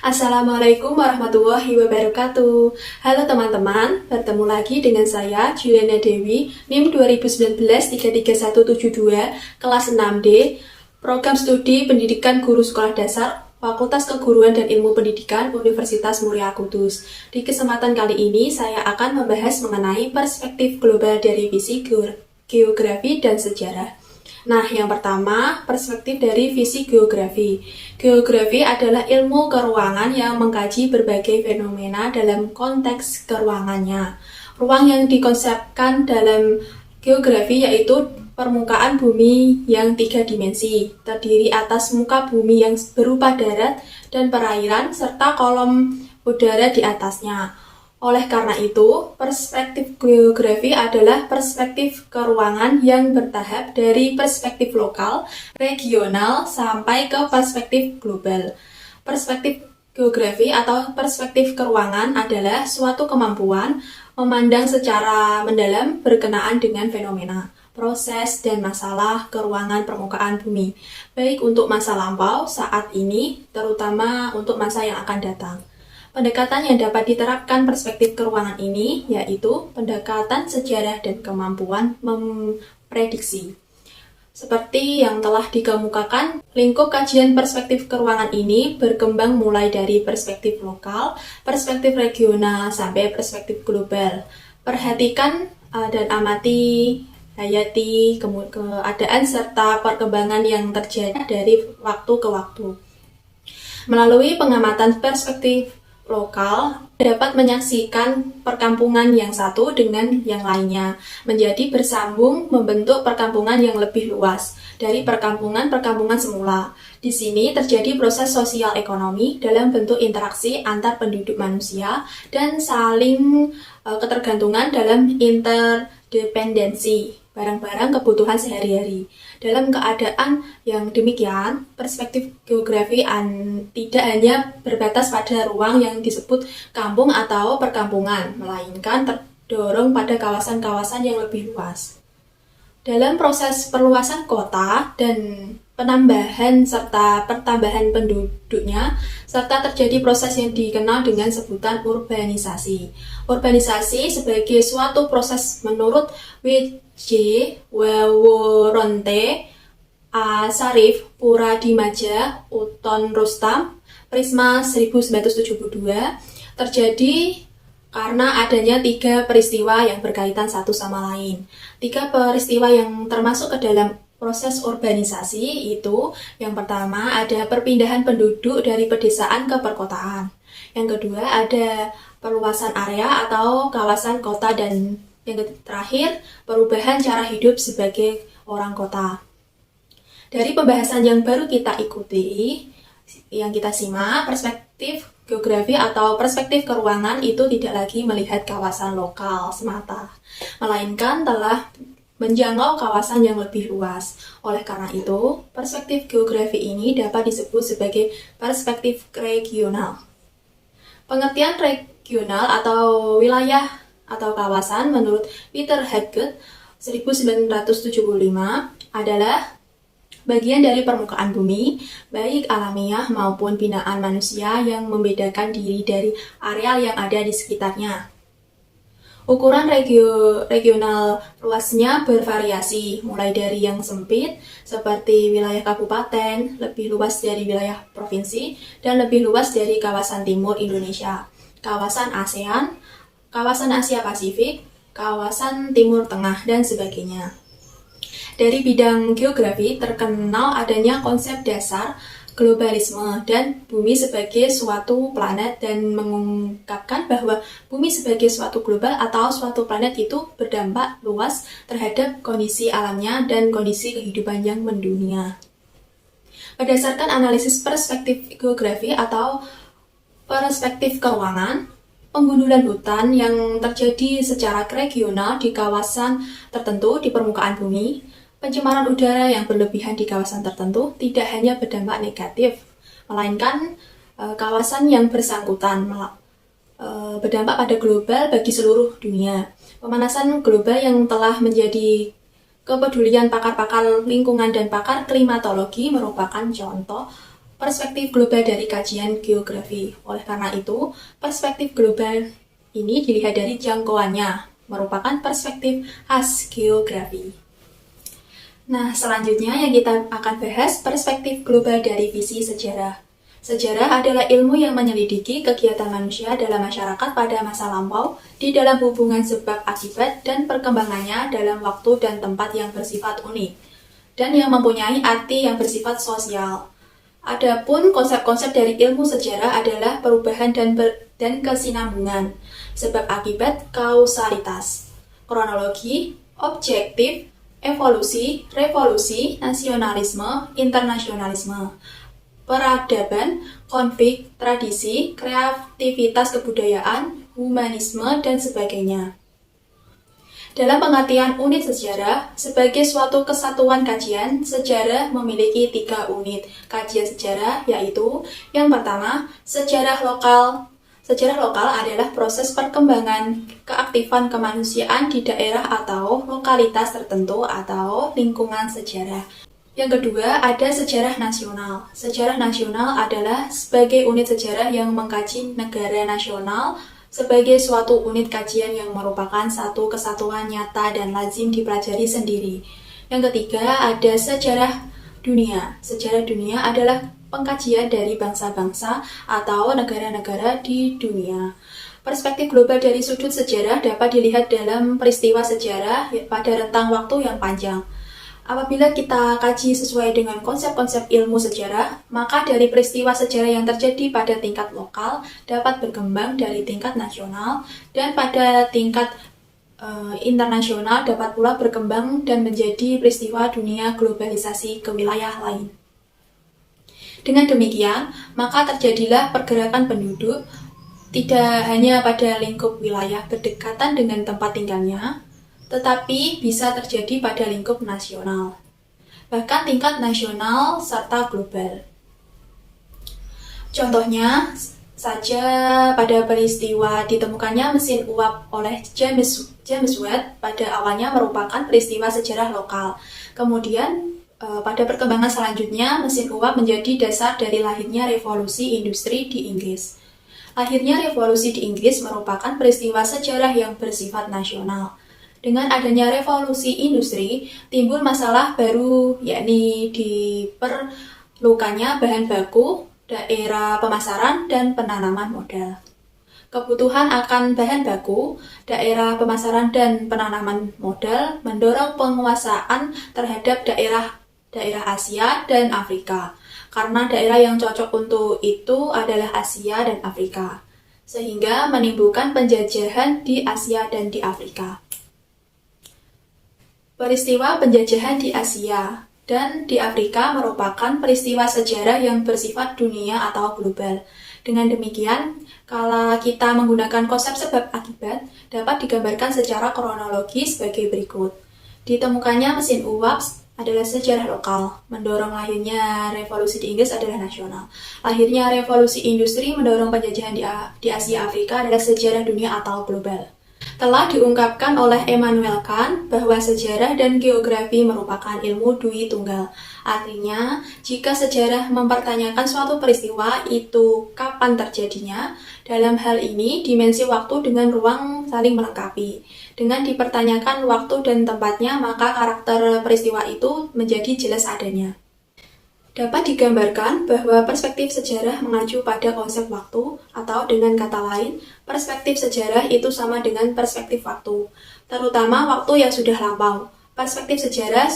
Assalamualaikum warahmatullahi wabarakatuh. Halo teman-teman, bertemu lagi dengan saya Juliana Dewi, NIM 2019-33172, kelas 6D, Program Studi Pendidikan Guru Sekolah Dasar, Fakultas Keguruan dan Ilmu Pendidikan Universitas Muria Kudus. Di kesempatan kali ini, saya akan membahas mengenai perspektif global dari visi geografi dan sejarah. Nah, yang pertama, perspektif dari visi geografi. Geografi adalah ilmu keruangan yang mengkaji berbagai fenomena dalam konteks keruangannya. Ruang yang dikonsepkan dalam geografi yaitu permukaan bumi yang 3 dimensi, terdiri atas muka bumi yang berupa darat dan perairan, serta kolom udara di atasnya. Oleh karena itu, perspektif geografi adalah perspektif keruangan yang bertahap dari perspektif lokal, regional, sampai ke perspektif global. Perspektif geografi atau perspektif keruangan adalah suatu kemampuan memandang secara mendalam berkenaan dengan fenomena, proses, dan masalah keruangan permukaan bumi, baik untuk masa lampau, saat ini, terutama untuk masa yang akan datang. Pendekatan yang dapat diterapkan perspektif keruangan ini yaitu pendekatan sejarah dan kemampuan memprediksi. Seperti yang telah dikemukakan, lingkup kajian perspektif keruangan ini berkembang mulai dari perspektif lokal, perspektif regional, sampai perspektif global. Perhatikan dan amati, hayati keadaan serta perkembangan yang terjadi dari waktu ke waktu. Melalui pengamatan perspektif lokal dapat menyaksikan perkampungan yang satu dengan yang lainnya menjadi bersambung membentuk perkampungan yang lebih luas dari perkampungan semula. Di sini terjadi proses sosial ekonomi dalam bentuk interaksi antar penduduk manusia dan saling ketergantungan dalam interdependensi barang-barang kebutuhan sehari-hari. Dalam keadaan yang demikian, perspektif geografi tidak hanya berbatas pada ruang yang disebut kampung atau perkampungan, melainkan terdorong pada kawasan-kawasan yang lebih luas. Dalam proses perluasan kota dan penambahan serta pertambahan penduduknya, serta terjadi proses yang dikenal dengan sebutan urbanisasi. Urbanisasi sebagai suatu proses menurut W.J. Weworonte, A. Sarif, Puradimadja, Uton Rustam, Prisma 1972, terjadi karena adanya 3 peristiwa yang berkaitan satu sama lain. 3 peristiwa yang termasuk ke dalam proses urbanisasi itu, yang pertama ada perpindahan penduduk dari pedesaan ke perkotaan. Yang kedua ada perluasan area atau kawasan kota, dan yang terakhir perubahan cara hidup sebagai orang kota. Dari pembahasan yang baru kita ikuti, yang kita simak, perspektif geografi atau perspektif keruangan itu tidak lagi melihat kawasan lokal semata, melainkan telah menjangkau kawasan yang lebih luas. Oleh karena itu, perspektif geografi ini dapat disebut sebagai perspektif regional. Pengertian regional atau wilayah atau kawasan menurut Peter Haggett 1975 adalah bagian dari permukaan bumi, baik alamiah maupun binaan manusia, yang membedakan diri dari areal yang ada di sekitarnya. Ukuran regional luasnya bervariasi, mulai dari yang sempit, seperti wilayah kabupaten, lebih luas dari wilayah provinsi, dan lebih luas dari kawasan timur Indonesia, kawasan ASEAN, kawasan Asia Pasifik, kawasan Timur Tengah, dan sebagainya. Dari bidang geografi terkenal adanya konsep dasar globalisme dan bumi sebagai suatu planet, dan mengungkapkan bahwa bumi sebagai suatu global atau suatu planet itu berdampak luas terhadap kondisi alamnya dan kondisi kehidupan yang mendunia. Berdasarkan analisis perspektif geografi atau perspektif keruangan, penggundulan hutan yang terjadi secara regional di kawasan tertentu di permukaan bumi, pencemaran udara yang berlebihan di kawasan tertentu tidak hanya berdampak negatif, melainkan kawasan yang bersangkutan berdampak pada global bagi seluruh dunia. Pemanasan global yang telah menjadi kepedulian pakar-pakar lingkungan dan pakar klimatologi merupakan contoh perspektif global dari kajian geografi. Oleh karena itu, perspektif global ini dilihat dari jangkauannya, merupakan perspektif khas geografi. Nah, selanjutnya yang kita akan bahas perspektif global dari visi sejarah. Sejarah adalah ilmu yang menyelidiki kegiatan manusia dalam masyarakat pada masa lampau di dalam hubungan sebab akibat dan perkembangannya dalam waktu dan tempat yang bersifat unik dan yang mempunyai arti yang bersifat sosial. Adapun konsep-konsep dari ilmu sejarah adalah perubahan dan kesinambungan, sebab akibat, kausalitas, kronologi, objektif, evolusi, revolusi, nasionalisme, internasionalisme, peradaban, konflik, tradisi, kreativitas kebudayaan, humanisme, dan sebagainya. Dalam pengertian unit sejarah, sebagai suatu kesatuan kajian, sejarah memiliki 3 unit kajian sejarah, yaitu yang pertama, sejarah lokal. Sejarah lokal adalah proses perkembangan keaktifan kemanusiaan di daerah atau lokalitas tertentu atau lingkungan sejarah. Yang kedua, ada sejarah nasional. Sejarah nasional adalah sebagai unit sejarah yang mengkaji negara nasional sebagai suatu unit kajian yang merupakan satu kesatuan nyata dan lazim dipelajari sendiri. Yang ketiga, ada sejarah dunia. Sejarah dunia adalah pengkajian dari bangsa-bangsa atau negara-negara di dunia. Perspektif global dari sudut sejarah dapat dilihat dalam peristiwa sejarah pada rentang waktu yang panjang. Apabila kita kaji sesuai dengan konsep-konsep ilmu sejarah, maka dari peristiwa sejarah yang terjadi pada tingkat lokal dapat berkembang dari tingkat nasional dan pada tingkat internasional dapat pula berkembang dan menjadi peristiwa dunia globalisasi ke wilayah lain. Dengan demikian, maka terjadilah pergerakan penduduk tidak hanya pada lingkup wilayah berdekatan dengan tempat tinggalnya, tetapi bisa terjadi pada lingkup nasional, bahkan tingkat nasional serta global. Contohnya saja pada peristiwa ditemukannya mesin uap oleh James Watt pada awalnya merupakan peristiwa sejarah lokal. Kemudian pada perkembangan selanjutnya mesin uap menjadi dasar dari lahirnya revolusi industri di Inggris. Lahirnya revolusi di Inggris merupakan peristiwa sejarah yang bersifat nasional. Dengan adanya revolusi industri, timbul masalah baru, yakni diperlukannya bahan baku, daerah pemasaran, dan penanaman modal. Kebutuhan akan bahan baku, daerah pemasaran, dan penanaman modal mendorong penguasaan terhadap daerah Asia dan Afrika, karena daerah yang cocok untuk itu adalah Asia dan Afrika, sehingga menimbulkan penjajahan di Asia dan di Afrika. Peristiwa penjajahan di Asia dan di Afrika merupakan peristiwa sejarah yang bersifat dunia atau global. Dengan demikian, kalau kita menggunakan konsep sebab akibat, dapat digambarkan secara kronologis sebagai berikut. Ditemukannya mesin uap adalah sejarah lokal, mendorong lahirnya revolusi di Inggris adalah nasional. Lahirnya revolusi industri mendorong penjajahan di Asia Afrika adalah sejarah dunia atau global. Telah diungkapkan oleh Immanuel Kant bahwa sejarah dan geografi merupakan ilmu dui tunggal. Artinya, jika sejarah mempertanyakan suatu peristiwa itu kapan terjadinya, dalam hal ini dimensi waktu dengan ruang saling melengkapi. Dengan dipertanyakan waktu dan tempatnya, maka karakter peristiwa itu menjadi jelas adanya. Dapat digambarkan bahwa perspektif sejarah mengacu pada konsep waktu, atau dengan kata lain, perspektif sejarah itu sama dengan perspektif waktu, terutama waktu yang sudah lampau. Perspektif sejarah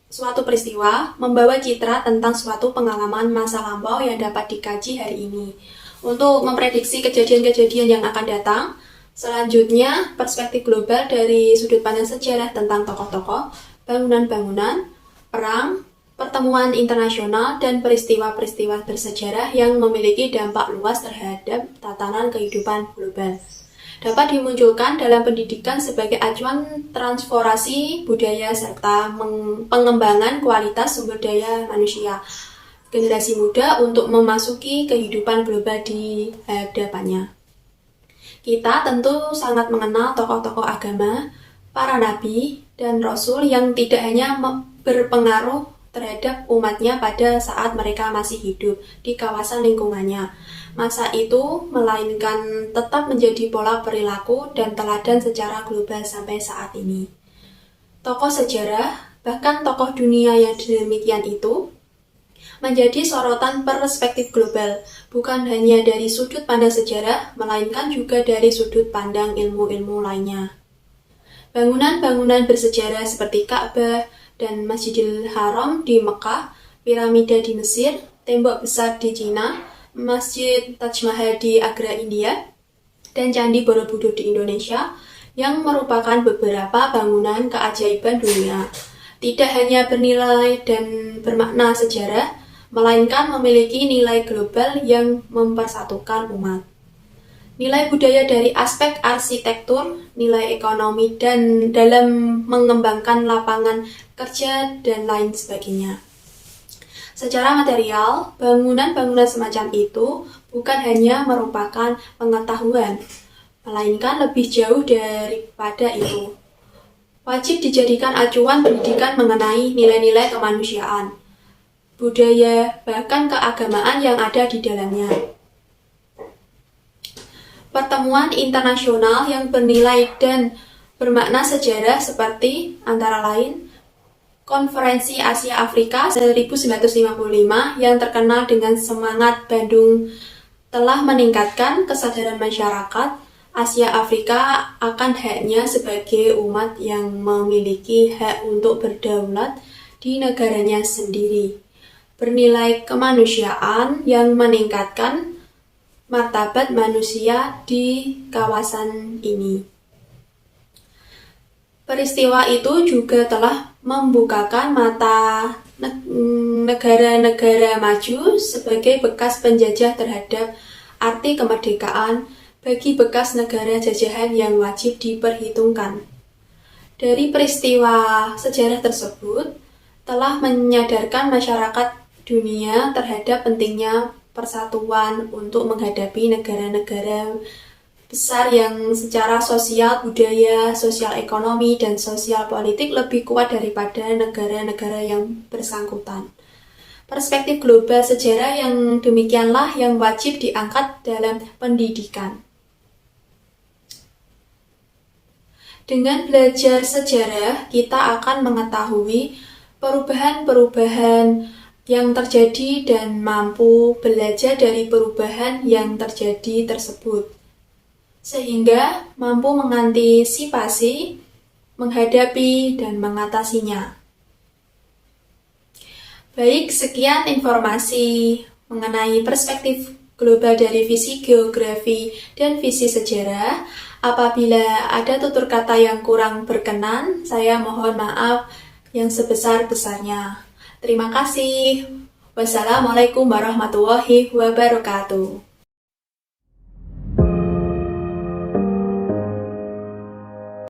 suatu peristiwa membawa citra tentang suatu pengalaman masa lampau yang dapat dikaji hari ini. Untuk memprediksi kejadian-kejadian yang akan datang, selanjutnya perspektif global dari sudut pandang sejarah tentang tokoh-tokoh, bangunan-bangunan, perang, pertemuan internasional, dan peristiwa-peristiwa bersejarah yang memiliki dampak luas terhadap tatanan kehidupan global. Dapat dimunculkan dalam pendidikan sebagai acuan transformasi budaya serta pengembangan kualitas sumber daya manusia generasi muda untuk memasuki kehidupan global di hadapannya. Kita tentu sangat mengenal tokoh-tokoh agama, para nabi, dan rasul yang tidak hanya berpengaruh terhadap umatnya pada saat mereka masih hidup di kawasan lingkungannya. Masa itu melainkan tetap menjadi pola perilaku dan teladan secara global sampai saat ini. Tokoh sejarah, bahkan tokoh dunia yang demikian itu, menjadi sorotan perspektif global, bukan hanya dari sudut pandang sejarah, melainkan juga dari sudut pandang ilmu-ilmu lainnya. Bangunan-bangunan bersejarah seperti Ka'bah dan Masjidil Haram di Mekah, piramida di Mesir, tembok besar di Cina, Masjid Taj Mahal di Agra, India, dan Candi Borobudur di Indonesia, yang merupakan beberapa bangunan keajaiban dunia, tidak hanya bernilai dan bermakna sejarah, melainkan memiliki nilai global yang mempersatukan umat. Nilai budaya dari aspek arsitektur, nilai ekonomi, dan dalam mengembangkan lapangan kerja dan lain sebagainya. Secara material, bangunan-bangunan semacam itu bukan hanya merupakan pengetahuan, melainkan lebih jauh daripada itu. Wajib dijadikan acuan pendidikan mengenai nilai-nilai kemanusiaan, budaya, bahkan keagamaan yang ada di dalamnya. Pertemuan internasional yang bernilai dan bermakna sejarah seperti antara lain Konferensi Asia Afrika 1955 yang terkenal dengan semangat Bandung telah meningkatkan kesadaran masyarakat Asia Afrika akan haknya sebagai umat yang memiliki hak untuk berdaulat di negaranya sendiri. Bernilai kemanusiaan yang meningkatkan martabat manusia di kawasan ini. Peristiwa itu juga telah membukakan mata negara-negara maju sebagai bekas penjajah terhadap arti kemerdekaan bagi bekas negara jajahan yang wajib diperhitungkan. Dari peristiwa sejarah tersebut telah menyadarkan masyarakat dunia terhadap pentingnya persatuan untuk menghadapi negara-negara besar yang secara sosial, budaya, sosial ekonomi, dan sosial politik lebih kuat daripada negara-negara yang bersangkutan. Perspektif global sejarah yang demikianlah yang wajib diangkat dalam pendidikan. Dengan belajar sejarah, kita akan mengetahui perubahan-perubahan yang terjadi dan mampu belajar dari perubahan yang terjadi tersebut, sehingga mampu mengantisipasi, menghadapi, dan mengatasinya. Baik, sekian informasi mengenai perspektif global dari visi geografi dan visi sejarah. Apabila ada tutur kata yang kurang berkenan, saya mohon maaf yang sebesar-besarnya. Terima kasih. Wassalamualaikum warahmatullahi wabarakatuh.